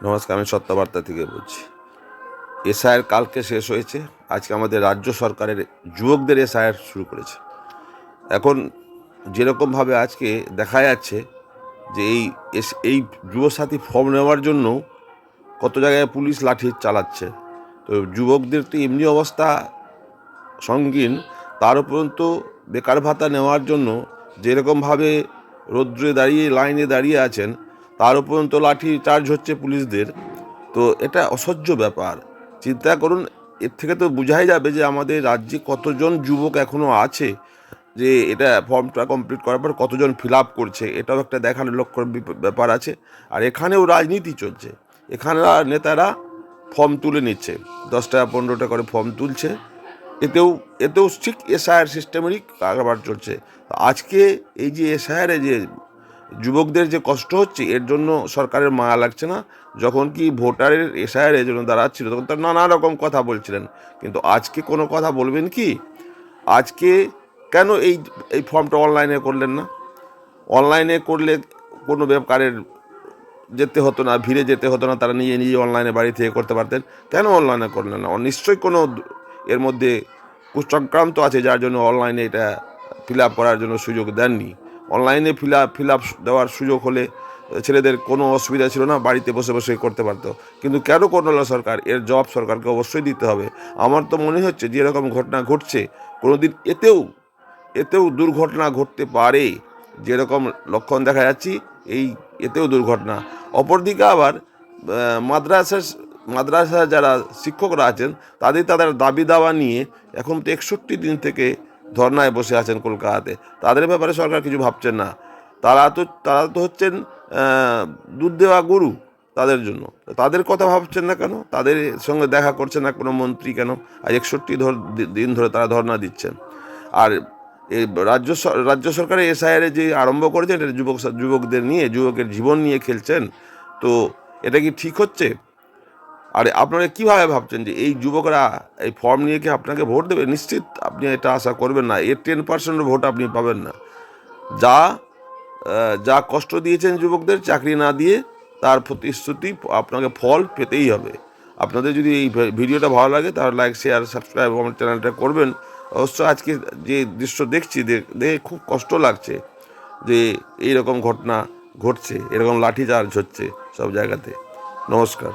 নমস্কার, আমি সত্যবার্তা থেকে বলছি। এসআইআর কালকে শেষ হয়েছে। আজকে আমাদের রাজ্য সরকারের যুবকদের এসআইআর শুরু করেছে। এখন যেরকমভাবে আজকে দেখা যাচ্ছে যে এই যুবসাথী ফর্ম নেওয়ার জন্য কত জায়গায় পুলিশ লাঠি চালাচ্ছে। তো যুবকদের তো এমনি অবস্থা সঙ্গীন, তার উপরন্ত বেকার ভাতা নেওয়ার জন্য যেরকমভাবে রৌদ্রে দাঁড়িয়ে লাইনে দাঁড়িয়ে আছেন, তার উপরন্ত লাঠি চার্জ হচ্ছে পুলিশদের। তো এটা অসহ্য ব্যাপার। চিন্তা করুন, এর থেকে তো বোঝাই যাবে যে আমাদের রাজ্যে কতজন যুবক এখনও আছে যে এটা ফর্মটা কমপ্লিট করার পর কতজন ফিল আপ করছে, এটাও একটা দেখার লক্ষ্যর ব্যাপার আছে। আর এখানেও রাজনীতি চলছে। এখানে নেতারা ফর্ম তুলে নিচ্ছে, 10 টাকা 15 টাকা করে ফর্ম তুলছে। এতেও ঠিক এসআইআর সিস্টেমেরই কারবার চলছে। আজকে এই যে এসআইআরে যে যুবকদের যে কষ্ট হচ্ছে, এর জন্য সরকারের মায়া লাগছে না। যখন কি ভোটারের এসআইআর এর জন্য দাঁড়াচ্ছিল, তখন তার নানা রকম কথা বলছিলেন, কিন্তু আজকে কোনো কথা বলবেন কি? আজকে কেন এই ফর্মটা অনলাইনে করলেন না? অনলাইনে করলে কোনো বেকারের যেতে হতো না, ভিড়ে যেতে হতো না, তারা নিজে অনলাইনে বাড়ি থেকে করতে পারতেন। কেন অনলাইনে করলেন না? নিশ্চয়ই কোনো এর মধ্যে কুচক্রান্ত আছে, যার জন্য অনলাইনে এটা ফিল আপ করার জন্য সুযোগ দেননি। অনলাইনে ফিল আপ দেওয়ার সুযোগ হলে ছেলেদের কোনো অসুবিধা ছিল না, বাড়িতে বসে বসে করতে পারতো। কিন্তু কেন করল সরকার? এর জবাব সরকারকে অবশ্যই দিতে হবে। আমার তো মনে হচ্ছে যে এরকম ঘটনা ঘটছে, কোনো দিন এতেও দুর্ঘটনা ঘটতে পারে। যেরকম লক্ষণ দেখা যাচ্ছে, এতেও দুর্ঘটনা। অপরদিকে আবার মাদ্রাসা যারা শিক্ষকরা আছেন, তাদের দাবি দাওয়া নিয়ে এখন তো 61 দিন থেকে ধর্নায় বসে আছেন কলকাতাতে। তাদের ব্যাপারে সরকার কিছু ভাবছেন না। তারা তো হচ্ছেন দুধ দেওয়া গরু তাদের জন্য। তাদের কথা ভাবছেন না কেন? তাদের সঙ্গে দেখা করছে না কোনো মন্ত্রী কেন? আর 61 দিন ধরে তারা ধর্না দিচ্ছেন। আর এই রাজ্য সরকারের এসআইআর যে আরম্ভ করেছেন, এটা যুবকদের নিয়ে, যুবকের জীবন নিয়ে খেলছেন। তো এটা কি ঠিক হচ্ছে? আর আপনারা কীভাবে ভাবছেন যে এই যুবকরা এই ফর্ম নিয়ে কি আপনাকে ভোট দেবে? নিশ্চিত আপনি এটা আশা করবেন না। এর 10% ভোট আপনি পাবেন না। যা কষ্ট দিয়েছেন যুবকদের চাকরি না দিয়ে, তার প্রতিশ্রুতি আপনাকে ফল পেতেই হবে। আপনাদের যদি এই ভিডিওটা ভালো লাগে, তাহলে লাইক, শেয়ার, সাবস্ক্রাইব আমার চ্যানেলটা করবেন। অবশ্য আজকে যে দৃশ্য দেখছি, দেখে খুব কষ্ট লাগছে যে এইরকম ঘটনা ঘটছে, এরকম লাঠিচার্জ হচ্ছে সব জায়গাতে। নমস্কার।